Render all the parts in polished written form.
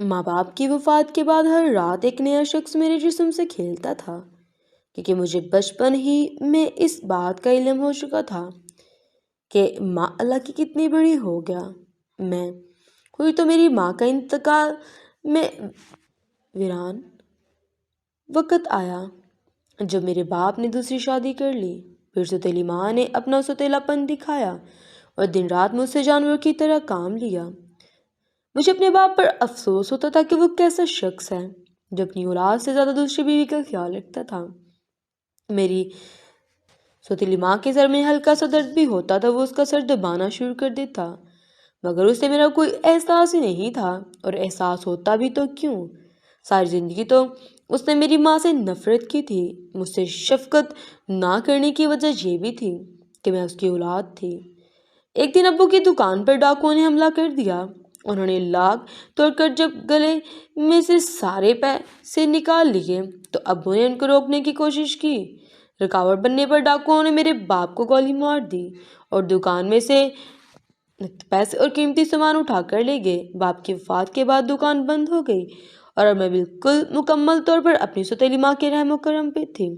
ماں باپ کی وفات کے بعد ہر رات ایک نیا شخص میرے جسم سے کھیلتا تھا، کیونکہ مجھے بچپن ہی میں اس بات کا علم ہو چکا تھا کہ ماں اللہ کی کتنی بڑی ہو گیا میں ہوئی تو میری ماں کا انتقال میں ویران وقت آیا جب میرے باپ نے دوسری شادی کر لی۔ پھر سوتیلی ماں نے اپنا سوتیلا پن دکھایا اور دن رات مجھ سے جانور کی طرح کام لیا۔ مجھے اپنے باپ پر افسوس ہوتا تھا کہ وہ کیسا شخص ہے جو اپنی اولاد سے زیادہ دوسری بیوی کا خیال رکھتا تھا۔ میری سوتیلی ماں کے سر میں ہلکا سا درد بھی ہوتا تھا، وہ اس کا سر دبانا شروع کر دیتا، مگر اسے میرا کوئی احساس ہی نہیں تھا، اور احساس ہوتا بھی تو کیوں؟ ساری زندگی تو اس نے میری ماں سے نفرت کی تھی۔ مجھ سے شفقت نہ کرنے کی وجہ یہ بھی تھی کہ میں اس کی اولاد تھی۔ ایک دن ابو کی دکان پر ڈاکوؤں نے حملہ کر دیا۔ انہوں نے لاک توڑ کر جب گلے میں سے سارے پیسے نکال لیے تو ابو نے ان کو روکنے کی کوشش کی۔ رکاوٹ بننے پر ڈاکوؤں نے میرے باپ کو گولی مار دی اور دکان میں سے پیسے اور قیمتی سامان اٹھا کر لے گئے۔ باپ کی وفات کے بعد دکان بند ہو گئی اور اب میں بالکل مکمل طور پر اپنی سوتیلی ماں کے رحم و کرم پہ تھی۔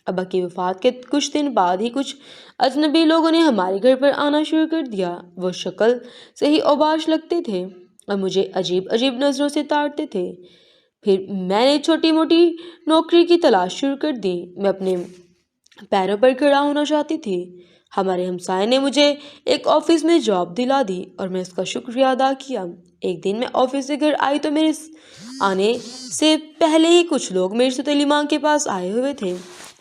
ابا کی وفات کے کچھ دن بعد ہی کچھ اجنبی لوگوں نے ہمارے گھر پر آنا شروع کر دیا۔ وہ شکل سے ہی اوباش لگتے تھے اور مجھے عجیب عجیب نظروں سے تاڑتے تھے۔ پھر میں نے چھوٹی موٹی نوکری کی تلاش شروع کر دی۔ میں اپنے پیروں پر کھڑا ہونا چاہتی تھی۔ ہمارے ہمسائے نے مجھے ایک آفس میں جاب دلا دی اور میں اس کا شکریہ ادا کیا۔ ایک دن میں آفس سے گھر آئی تو میرے آنے سے پہلے ہی کچھ لوگ میری سوتیلی ماں کے پاس آئے ہوئے تھے۔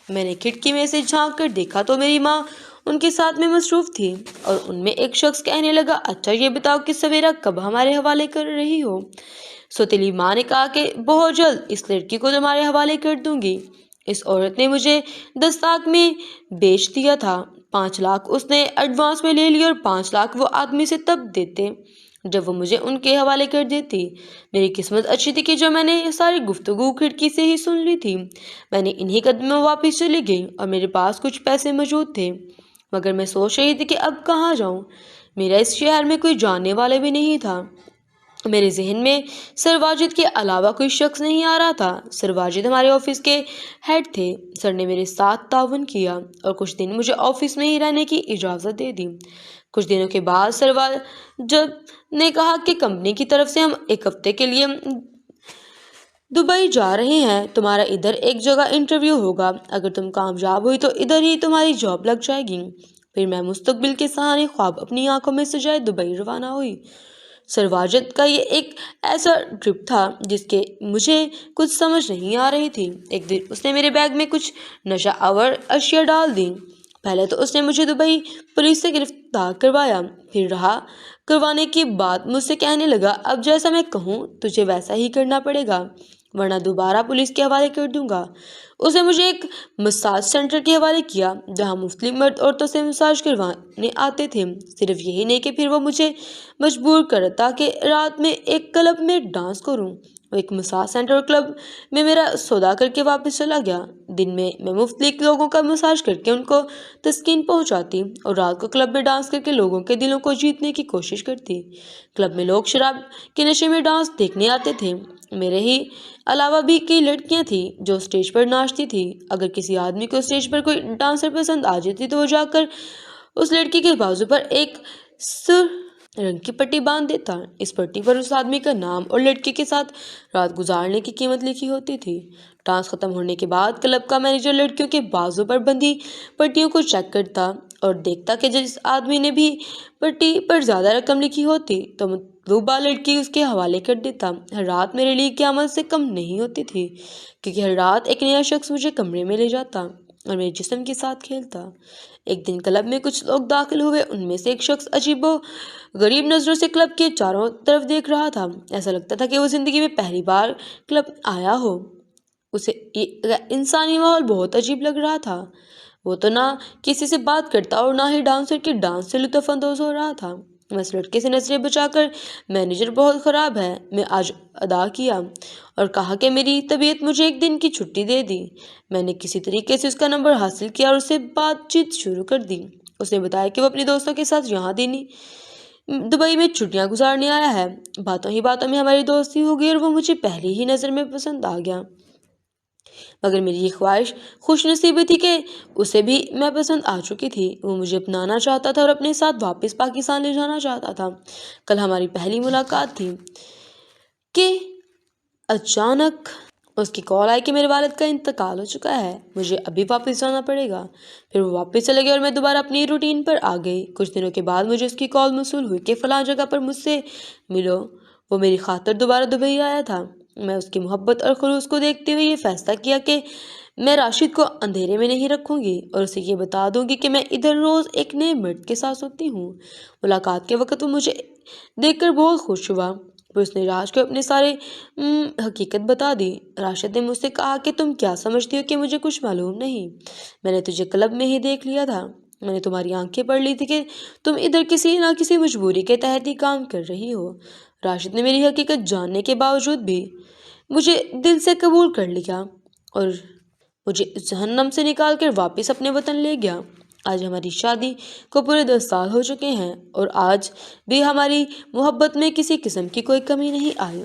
میں نے کھڑکی میں سے جھانک کر دیکھا تو میری ماں ان کے ساتھ میں مصروف تھی اور ان میں ایک شخص کہنے لگا، اچھا یہ بتاؤ کہ سویرا کب ہمارے حوالے کر رہی ہو؟ سوتیلی ماں نے کہا کہ بہت جلد اس لڑکی کو تمہارے حوالے کر دوں گی۔ اس عورت نے مجھے 10 لاکھ میں بیچ دیا تھا۔ 5 لاکھ اس نے ایڈوانس میں لے لیے اور 5 لاکھ وہ آدمی سے تب دیتے جب وہ مجھے ان کے حوالے کر دیتی۔ میری قسمت اچھی تھی کہ جو میں نے ساری گفتگو کھڑکی سے ہی سن لی تھی۔ میں نے انہی قدموں واپس چلی گئی اور میرے پاس کچھ پیسے موجود تھے، مگر میں سوچ رہی تھی کہ اب کہاں جاؤں۔ میرا اس شہر میں کوئی جاننے والا بھی نہیں تھا۔ میرے ذہن میں سر واجد کے علاوہ کوئی شخص نہیں آ رہا تھا۔ سر واجد ہمارے آفس کے ہیڈ تھے۔ سر نے میرے ساتھ تعاون کیا اور کچھ دن مجھے آفس میں ہی رہنے کی اجازت دے دی۔ کچھ دنوں کے بعد سر واجد نے کہا کہ کمپنی کی طرف سے ہم 1 ہفتے کے لیے دبئی جا رہے ہیں، تمہارا ادھر ایک جگہ انٹرویو ہوگا، اگر تم کامیاب ہوئی تو ادھر ہی تمہاری جاب لگ جائے گی۔ پھر میں مستقبل کے سہانے خواب اپنی آنکھوں میں سجائے دبئی روانہ ہوئی۔ سر واجد کا یہ ایک ایسا ٹرپ تھا جس کے مجھے کچھ سمجھ نہیں آ رہی تھی۔ ایک دن اس نے میرے بیگ میں کچھ نشہ آور اشیاء ڈال دی۔ پہلے تو اس نے مجھے دبئی پولیس سے گرفتار کروایا، پھر رہا کروانے کے بعد مجھ سے کہنے لگا، اب جیسا میں کہوں تجھے ویسا ہی کرنا پڑے گا ورنہ دوبارہ پولیس کے حوالے کر دوں گا۔ اس نے مجھے ایک مساج سینٹر کے حوالے کیا جہاں مختلف مرد عورتوں سے مساج کروانے آتے تھے۔ صرف یہی نہیں کہ پھر وہ مجھے مجبور کرتا کہ رات میں ایک کلب میں ڈانس کروں۔ وہ ایک مساج سینٹر اور کلب میں میرا سودا کر کے واپس چلا گیا۔ دن میں مختلف لوگوں کا مساج کر کے ان کو تسکین پہنچاتی اور رات کو کلب میں ڈانس کر کے لوگوں کے دلوں کو جیتنے کی کوشش کرتی۔ کلب میں لوگ شراب کے نشے میں ڈانس دیکھنے آتے تھے۔ میرے ہی علاوہ بھی کئی لڑکیاں تھیں جو اسٹیج پر ناچتی تھیں۔ اگر کسی آدمی کو اسٹیج پر کوئی ڈانسر پسند آ جاتی تو وہ جا کر اس لڑکی کے بازو پر ایک سرخ رنگ کی پٹی باندھ دیتا۔ اس پٹی پر اس آدمی کا نام اور لڑکی کے ساتھ رات گزارنے کی قیمت لکھی ہوتی تھی۔ ڈانس ختم ہونے کے بعد کلب کا مینیجر لڑکیوں کے بازو پر بندھی پٹیوں کو چیک کرتا اور دیکھتا کہ جس آدمی نے بھی پٹی پر زیادہ رقم لکھی ہوتی تو مطلوبہ لڑکی اس کے حوالے کر دیتا۔ ہر رات میرے لیے قیامت سے کم نہیں ہوتی تھی، کیونکہ ہر رات ایک نیا شخص مجھے کمرے میں لے جاتا اور میرے جسم کے ساتھ کھیلتا۔ ایک دن کلب میں کچھ لوگ داخل ہوئے، ان میں سے ایک شخص عجیب و غریب نظروں سے کلب کے چاروں طرف دیکھ رہا تھا۔ ایسا لگتا تھا کہ وہ زندگی میں پہلی بار کلب آیا ہو۔ اسے انسانی ماحول بہت عجیب لگ رہا تھا۔ وہ تو نہ کسی سے بات کرتا اور نہ ہی ڈانسر کے ڈانس سے لطف اندوز ہو رہا تھا۔ میں اس لڑکے سے نظریں بچا کر مینیجر بہت خراب ہے میں آج ادا کیا اور کہا کہ میری طبیعت مجھے ایک دن کی چھٹی دے دی۔ میں نے کسی طریقے سے اس کا نمبر حاصل کیا اور اس سے بات چیت شروع کر دی۔ اس نے بتایا کہ وہ اپنے دوستوں کے ساتھ یہاں دینی دبئی میں چھٹیاں گزارنے آیا ہے۔ باتوں ہی باتوں میں ہماری دوستی ہو گئی اور وہ مجھے پہلی ہی نظر میں پسند آ گیا۔ مگر میری یہ خواہش خوش نصیبی تھی کہ اسے بھی میں پسند آ چکی تھی۔ وہ مجھے اپنانا چاہتا تھا اور اپنے ساتھ واپس پاکستان لے جانا چاہتا تھا۔ کل ہماری پہلی ملاقات تھی کہ اچانک اس کی کال آئی کہ میرے والد کا انتقال ہو چکا ہے، مجھے ابھی واپس جانا پڑے گا۔ پھر وہ واپس چلے گئے اور میں دوبارہ اپنی روٹین پر آ گئی۔ کچھ دنوں کے بعد مجھے اس کی کال موصول ہوئی کہ فلاں جگہ پر مجھ سے ملو۔ وہ میری خاطر دوبارہ دبئی آیا تھا۔ میں اس کی محبت اور خلوص کو دیکھتے ہوئے یہ فیصلہ کیا کہ میں راشد کو اندھیرے میں نہیں رکھوں گی اور اسے یہ بتا دوں گی کہ میں ادھر روز ایک نئے مرد کے ساتھ سوتی ہوں۔ ملاقات کے وقت وہ مجھے دیکھ کر بہت خوش ہوا۔ پھر اس نے راج کو اپنے سارے حقیقت بتا دی۔ راشد نے مجھ سے کہا کہ تم کیا سمجھتی ہو کہ مجھے کچھ معلوم نہیں؟ میں نے تجھے کلب میں ہی دیکھ لیا تھا۔ میں نے تمہاری آنکھیں پڑھ لی تھی کہ تم ادھر کسی نہ کسی مجبوری کے تحت ہی کام کر رہی ہو۔ راشد نے میری حقیقت جاننے کے باوجود بھی مجھے دل سے قبول کر لیا اور مجھے اس جہنم سے نکال کر واپس اپنے وطن لے گیا۔ آج ہماری شادی کو پورے 10 سال ہو چکے ہیں اور آج بھی ہماری محبت میں کسی قسم کی کوئی کمی نہیں آئی۔